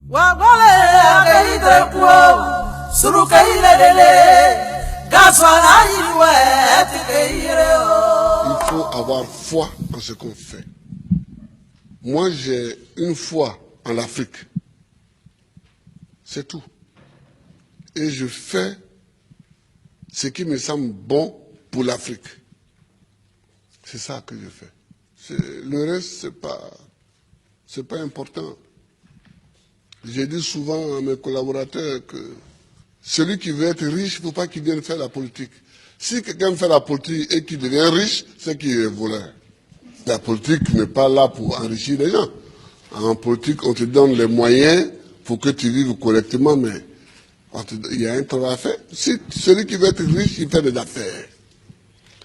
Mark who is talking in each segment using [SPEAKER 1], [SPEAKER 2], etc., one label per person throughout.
[SPEAKER 1] Il faut avoir foi en ce qu'on fait. Moi, j'ai une foi en l'Afrique. C'est tout. Et je fais ce qui me semble bon pour l'Afrique. C'est ça que je fais. Le reste, c'est pas important. J'ai dit souvent à mes collaborateurs que celui qui veut être riche, il ne faut pas qu'il vienne faire la politique. Si quelqu'un fait la politique et qu'il devient riche, c'est qu'il est voleur. La politique n'est pas là pour enrichir les gens. En politique, on te donne les moyens pour que tu vives correctement, mais il y a un travail à faire. Si celui qui veut être riche, il fait des affaires.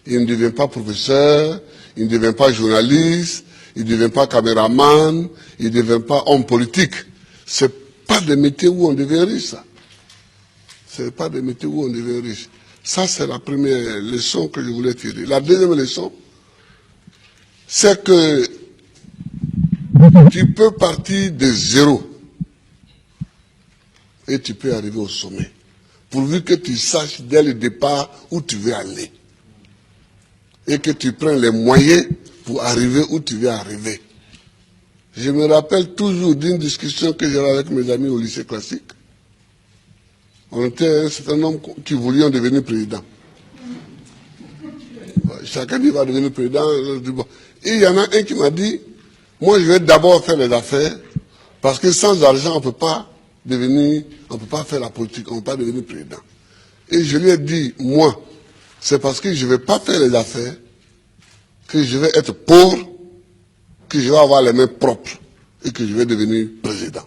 [SPEAKER 1] Il ne devient pas professeur, il ne devient pas journaliste, il ne devient pas caméraman, il ne devient pas homme politique. C'est pas des métiers où on devient riche, ça. C'est pas des métiers où on devient riche. Ça, c'est la première leçon que je voulais tirer. La deuxième leçon, c'est que tu peux partir de zéro et tu peux arriver au sommet. Pourvu que tu saches dès le départ où tu veux aller. Et que tu prennes les moyens pour arriver où tu veux arriver. Je me rappelle toujours d'une discussion que j'avais avec mes amis au lycée classique. On était un certain nombre qui voulions devenir président. Chacun dit va devenir président. Et il y en a un qui m'a dit, moi je vais d'abord faire les affaires, parce que sans argent on ne peut pas faire la politique, on ne peut pas devenir président. Et je lui ai dit, moi, c'est parce que je ne vais pas faire les affaires, que je vais être pauvre, que je vais avoir les mains propres et que je vais devenir président.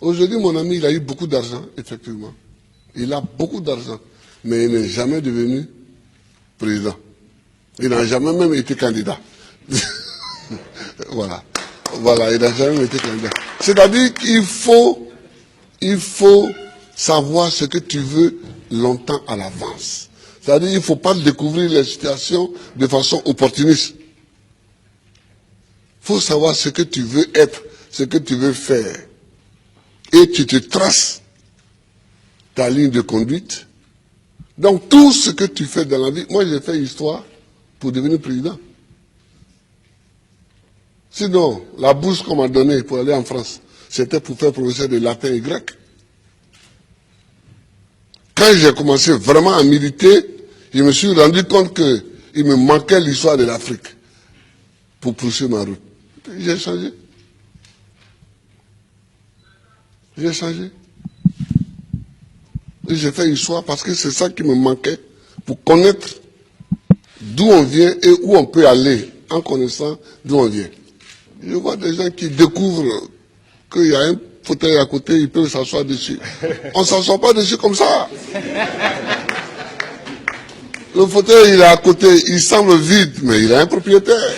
[SPEAKER 1] Aujourd'hui, mon ami, il a eu beaucoup d'argent, effectivement. Il a beaucoup d'argent, mais il n'est jamais devenu président. Il n'a jamais même été candidat. Voilà, il n'a jamais été candidat. C'est-à-dire qu'il faut savoir ce que tu veux longtemps à l'avance. C'est-à-dire qu'il ne faut pas découvrir les situations de façon opportuniste. Il faut savoir ce que tu veux être, ce que tu veux faire. Et tu te traces ta ligne de conduite. Donc tout ce que tu fais dans la vie, moi j'ai fait histoire pour devenir président. Sinon, la bourse qu'on m'a donnée pour aller en France, c'était pour faire professeur de latin et grec. Quand j'ai commencé vraiment à militer, je me suis rendu compte qu'il me manquait l'histoire de l'Afrique pour poursuivre ma route. J'ai changé. J'ai changé. Et j'ai fait histoire parce que c'est ça qui me manquait pour connaître d'où on vient et où on peut aller en connaissant d'où on vient. Je vois des gens qui découvrent qu'il y a un fauteuil à côté, ils peuvent s'asseoir dessus. On ne s'assoit pas dessus comme ça. Le fauteuil, il est à côté, il semble vide, mais il a un propriétaire.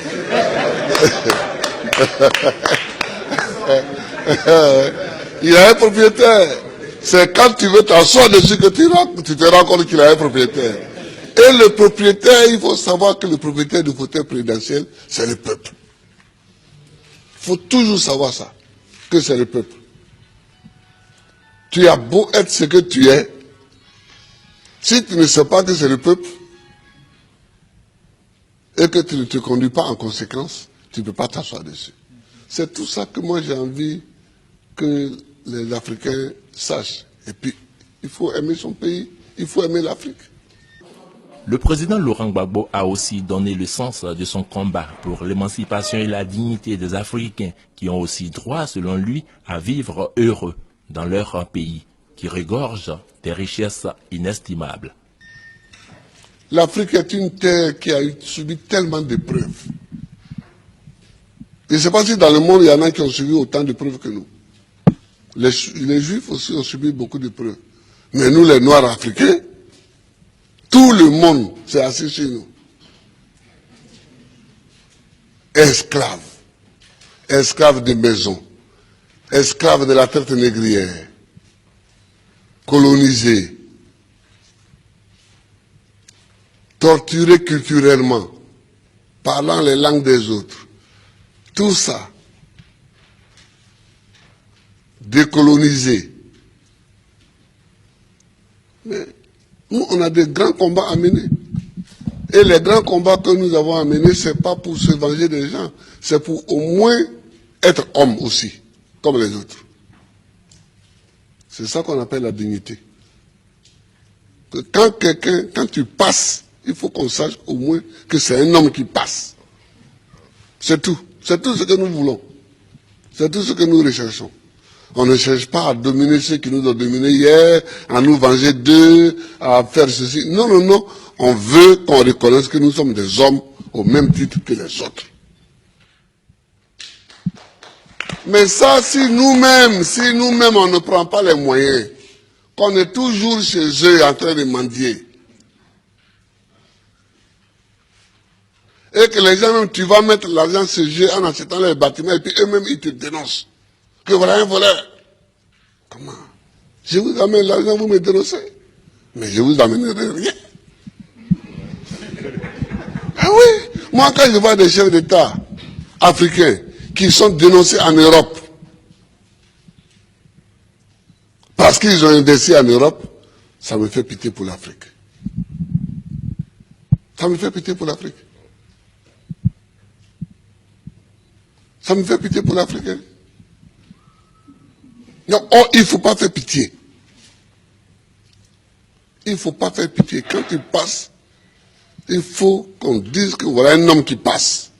[SPEAKER 1] Il a un propriétaire. C'est quand tu veux t'asseoir dessus que tu te rends compte qu'il a un propriétaire. Et le propriétaire, il faut savoir que le propriétaire du fauteuil présidentiel, c'est le peuple. Il faut toujours savoir ça, que c'est le peuple. Tu as beau être ce que tu es, si tu ne sais pas que c'est le peuple, et que tu ne te conduis pas en conséquence, tu ne peux pas t'asseoir dessus. C'est tout ça que moi j'ai envie que les Africains sachent. Et puis, il faut aimer son pays, il faut aimer l'Afrique.
[SPEAKER 2] Le président Laurent Gbagbo a aussi donné le sens de son combat pour l'émancipation et la dignité des Africains qui ont aussi droit, selon lui, à vivre heureux dans leur pays, qui regorge des richesses inestimables.
[SPEAKER 1] L'Afrique est une terre qui a subi tellement d'épreuves. Je ne sais pas si dans le monde, il y en a qui ont subi autant d'épreuves que nous. Les Juifs aussi ont subi beaucoup d'épreuves. Mais nous, les Noirs africains, tout le monde s'est assis sur nous. Esclaves. Esclaves de maison. Esclaves de la traite négrière. Colonisés. Torturés culturellement. Parlant les langues des autres. Tout ça. décoloniser. Mais nous, on a des grands combats à mener. Et les grands combats que nous avons à mener, ce n'est pas pour se venger des gens, c'est pour au moins être homme aussi, comme les autres. C'est ça qu'on appelle la dignité. Que quand tu passes, il faut qu'on sache au moins que c'est un homme qui passe. C'est tout. C'est tout ce que nous voulons. C'est tout ce que nous recherchons. On ne cherche pas à dominer ceux qui nous ont dominés hier, à nous venger d'eux, à faire ceci. Non, non, non. On veut qu'on reconnaisse que nous sommes des hommes au même titre que les autres. Mais ça, si nous-mêmes, on ne prend pas les moyens, qu'on est toujours chez eux en train de mendier, et que les gens, même, tu vas mettre l'argent chez eux en achetant les bâtiments, et puis eux-mêmes, ils te dénoncent. Que voilà un voleur. Comment? Je vous amène l'argent, vous me dénoncez. Mais je vous amènerai rien. Ah oui, moi quand je vois des chefs d'État africains qui sont dénoncés en Europe, parce qu'ils ont investi en Europe, ça me fait pitié pour l'Afrique. Ça me fait pitié pour l'Afrique. Ça me fait pitié pour l'Afrique. Non, oh, il ne faut pas faire pitié. Il ne faut pas faire pitié. Quand tu passes, il faut qu'on dise que voilà un homme qui passe.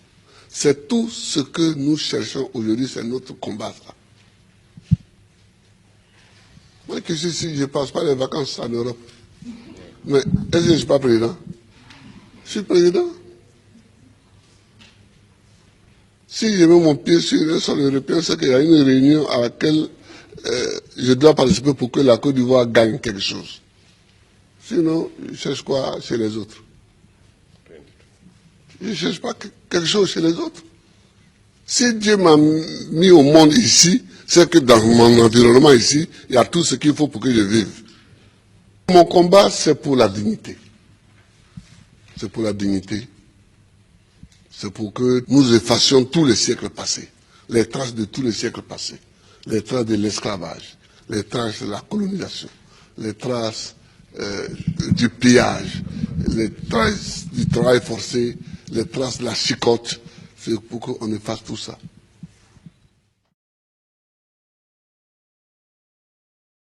[SPEAKER 1] C'est tout ce que nous cherchons aujourd'hui, c'est notre combat. Ça. Moi, que si je ne passe pas les vacances en Europe, mais est-ce que je ne suis pas président? Je suis président. Si je mets mon pied sur un sol européen, c'est qu'il y a une réunion à laquelle je dois participer pour que la Côte d'Ivoire gagne quelque chose. Sinon, je cherche quoi chez les autres? Je ne cherche pas quelque chose chez les autres. Si Dieu m'a mis au monde ici, c'est que dans mon environnement ici, il y a tout ce qu'il faut pour que je vive. Mon combat, c'est pour la dignité. C'est pour la dignité. C'est pour que nous effacions tous les siècles passés, les traces de tous les siècles passés, les traces de l'esclavage, les traces de la colonisation, les traces du pillage, les traces du travail forcé, les traces de la chicote. C'est pour qu'on efface tout ça.